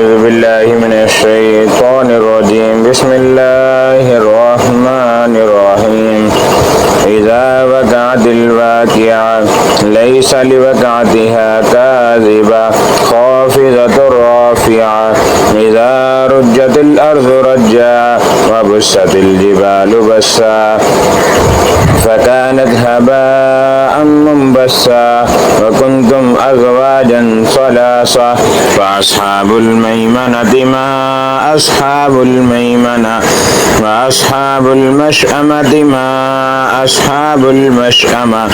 أعوذ بالله من الشيطان الرجيم. بسم الله الرحمن الرحيم. إذا وقعت الواقعة ليس لوقعتها كاذبة خافضة رافعة إذا رجت الأرض رجا وبست الجبال بسا فكانت هباء منبثا وكنتم أزواجا ثلاثة فأصحاب الميمنة ما أصحاب الميمنة وأصحاب المشأمة ما أصحاب المشأمة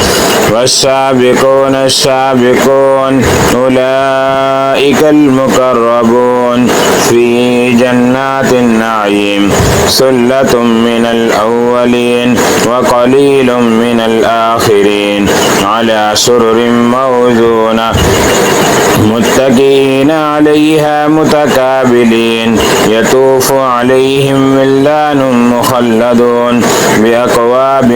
والسابقون السابقون أولئك المقربون في جنات النعيم ثلة من الأولين وقليل من الآخرين على سرر موزونة متكئين عليها متقابلين يطوف عليهم ولدان مخلدون بأكواب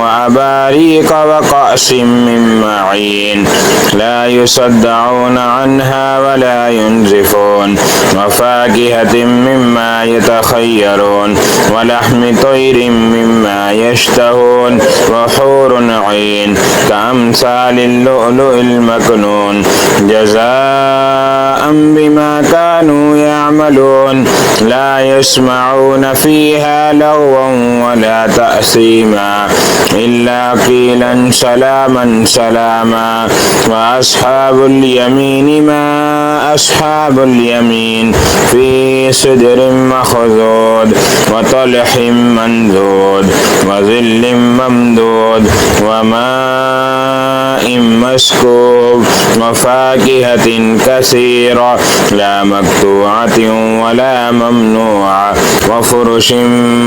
وأباريق وكأس من معين لا يصدعون عنها ولا ينزفون وفاكهة مما يتخيرون ولحم طير مما يشتهون وحور عين كأمثال اللؤلؤ المكنون جزاء بما كانوا يعملون لا يسمعون فيها لغوا ولا تأثيما إلا قيلا سلاما سلاما وأصحاب اليمين ما أصحاب اليمين في سدر مخضود وطلح منضود وظل ممدود وماء مسكوب وفاكهة كثيرة لا مقطوعة ولا ممنوعة وفرش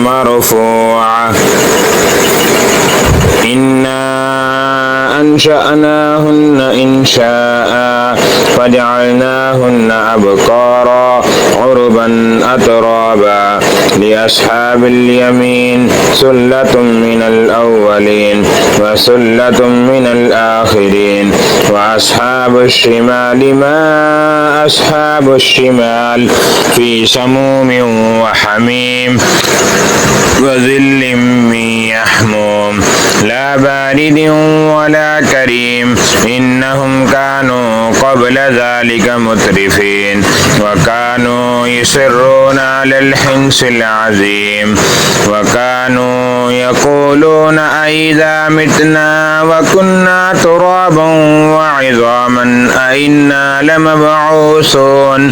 مرفوعة إنا أنشأناهن إنشاء فجعلناهن أبكارا عربا أترابا لأصحاب اليمين ثلة من الأولين وثلة من الآخرين وأصحاب الشمال ما أصحاب الشمال في سموم وحميم وظل من يحموم لا بارد ولا كريم إنهم كانوا قبل ذلك مترفين وكانوا يصرون على الحنث العظيم وكانوا يقولون أئذا متنا وكنا ترابا وعظاما أئنا لمبعوثون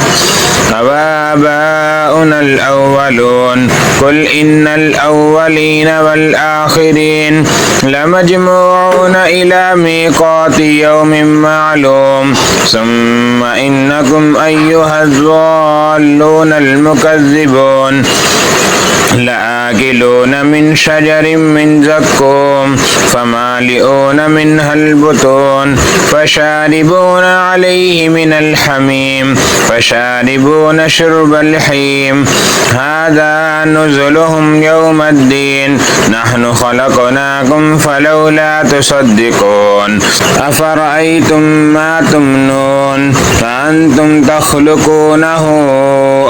أوآباؤنا الأولون قل إن الأولين والآخرين لمجموعون إلى ميقات يوم معلوم ثم إنكم أيها الضالون المكذبون لآكلون من شجر من زقوم فمالئون منها البطون فشاربون عليه من الحميم فشاربون شرب الحيم هذا نزلهم يوم الدين نحن خلقناكم فلولا تصدقون أفرأيتم ما تمنون فأنتم تخلقونه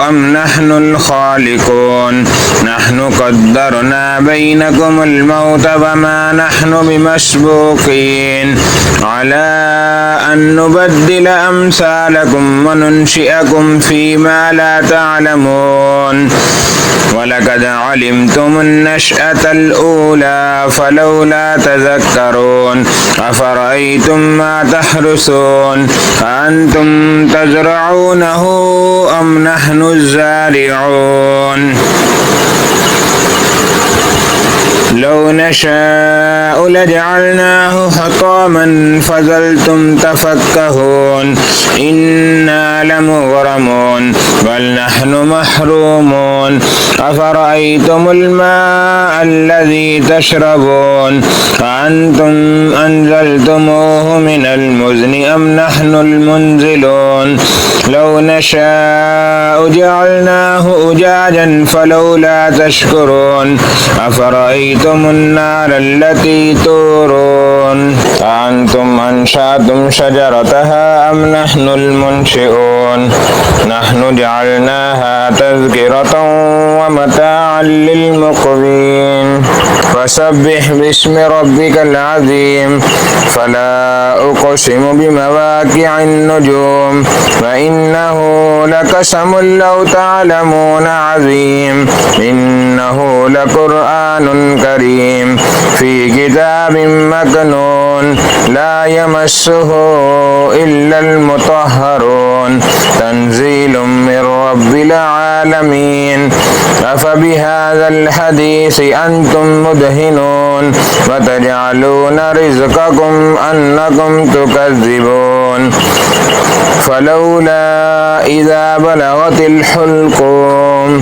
أم نحن الخالقون نحن قدرنا بينكم الموت وما نحن بمسبوقين على أن نبدل أمثالكم وننشئكم فيما لا تعلمون ولقد علمتم النشأة الأولى فلولا تذكرون أفرأيتم ما تحرثون أأنتم تزرعونه أم نحن الزارعون لو نشاء لجعلناه حطاما فظلتم تفكهون إنا لمغرمون بل نحن محرومون أفرأيتم الماء الذي تشربون أأنتم أنزلتموه من المزن أم نحن المنزلون لو نشاء جعلناه أجاجا فلولا تشكرون أفرأيتم النار التي تورون أأنتم أنشأتم شجرتها أم نحن المنشئون نحن نحن جعلناها تذكرة ومتاعا للمقوين فسبح باسم ربك العظيم فلا أقسم بمواقع النجوم فإنه لقسم لو تعلمون عظيم إنه لقرآن كريم في كتاب مكنون لا يمسه إلا المطهرون تنزيل من رب العالمين أفبهذا الحديث أنتم مدهنون وتجعلون رزقكم أنكم تكذبون فلولا إذا بلغت الحلقوم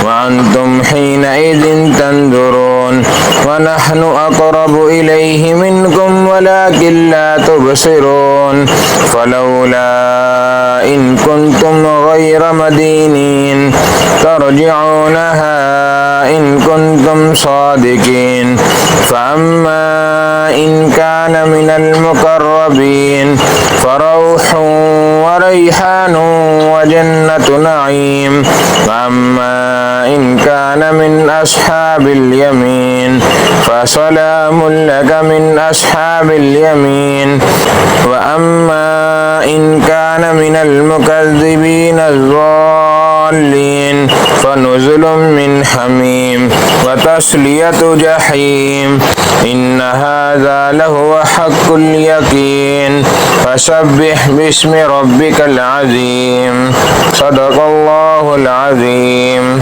وأنتم حينئذ تنظرون ونحن أقرب إليه منكم ولكن لا تبصرون فلولا إن كنتم غير مدينين ترجعونها إن كنتم صادقين فأما إن كان من المقربين فروح وريحان وجنة نعيم وأما إن كان من أصحاب اليمين فسلام لك من أصحاب اليمين وأما إن كان من المكذبين الضالين فنزل من حميم وتصلية جحيم إن هذا لهو حق اليقين فسبح باسم ربك العظيم صدق الله العظيم